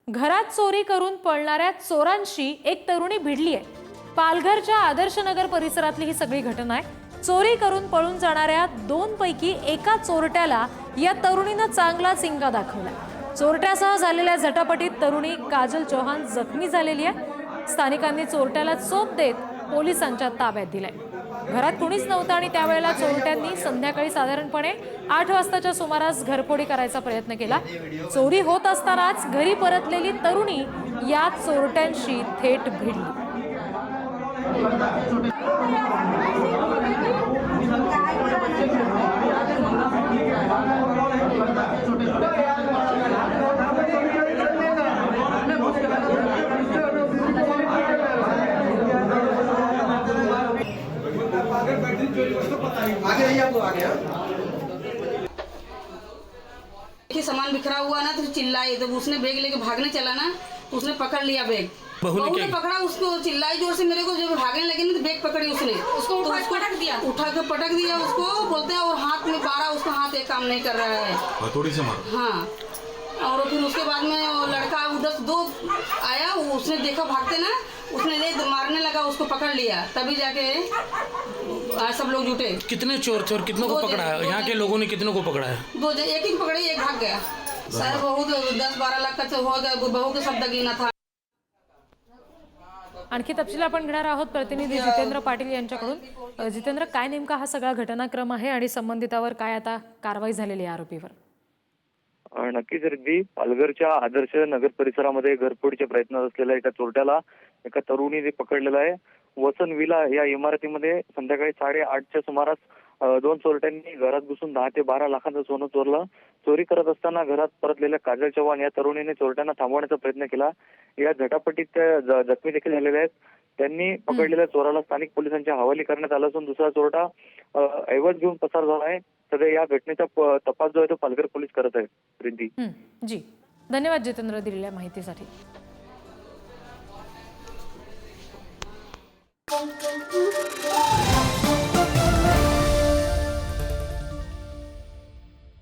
घरात चोरी करून पळणाऱ्या चोरांशी एक तरुणी भिडली आहे। पालघरच्या आदर्शनगर परिसरातली ही सगळी घटना आहे। चोरी करून पळून जाणाऱ्या दोन पैकी एका चोरट्याला या तरुणीनं चांगला चिंगा दाखवला। चोरट्यासह झालेल्या झटापटीत तरुणी काजल चौहान जखमी झालेली आहे। स्थानिकांनी चोरट्याला चोप देत पोलिसांच्या ताब्यात दिलाय। घरात कुणीच नव्हतं आणि त्यावेळेला चोरट्यांनी संध्याकाळी साधारणपणे 8 वाजताच्या सुमारास घरफोडी करायचा प्रयत्न केला। चोरी होत असतानाच घरी परतलेली तरुणी या चोरट्यांशी थेट भिडली। कि सामान बिखरा हुआ ना तो चिल्लाई, तो उसने बैग लेके भागने चला ना, उसने पकड़ लिया बैग। बहू ने पकड़ा उसको, चिल्लाई जोर से मेरे को, जब भागने लगे ना तो बैग पकड़ी उसने, उसको उठा के पटक दिया उसको, बोलते हैं, और हाथ में 12 उसका हाथ एक काम नहीं कर रहा है, हथौड़ी से मारा। हाँ। और फिर उसके बाद में वो लड़का उधर 2 आया, उसने देखा भागते ना, उसने ले मारने लगा, उसको पकड़ लिया, तभी जाके सब लोग जुटे। कितने चोर थे और कितनों को पकड़ा है? यहाँ के लोगों ने कितनों को पकड़ा है? 2 एक ही पकड़े, एक भाग गया। सर बहू 10-12 लाख का हो गया, बहू के शब्द गिना था। आणखी तपशील आपण घेणार आहोत प्रतिनिधी जितेंद्र पाटील यांच्याकडून। जितेंद्र, काय नेमका हा सगळा घटनाक्रम आहे आणि संबंधितावर काय आता कारवाई झालेली आहे आरोपीवर? नक्कीच रिद्धी, पालघरच्या आदर्श नगर परिसरामध्ये घरफोडीच्या प्रयत्नात असलेल्या एका चोरट्याला एका तरुणीने पकडलेलं आहे। वसन विला या इमारतीमध्ये संध्याकाळी 8:30च्या सुमारास 2 चोरट्यांनी घरात घुसून 10 ते 12 लाखांचं सोनं चोरलं। चोरी करत असताना घरात परतलेल्या काजल चव्हाण या तरुणीने चोरट्यांना थांबवण्याचा प्रयत्न केला। या झटापटीत जखमी देखील झालेले आहेत। त्यांनी पकडलेल्या चोराला स्थानिक पोलिसांच्या हवाली करण्यात आलं असून दुसरा चोरटा ऐवज घेऊन पसार झाला आहे। सध्या या घटनेचा तपास जो आहे तो पालघर पोलीस करत आहेत। रिद्धी जी, धन्यवाद जितेंद्र दिलेल्या माहितीसाठी।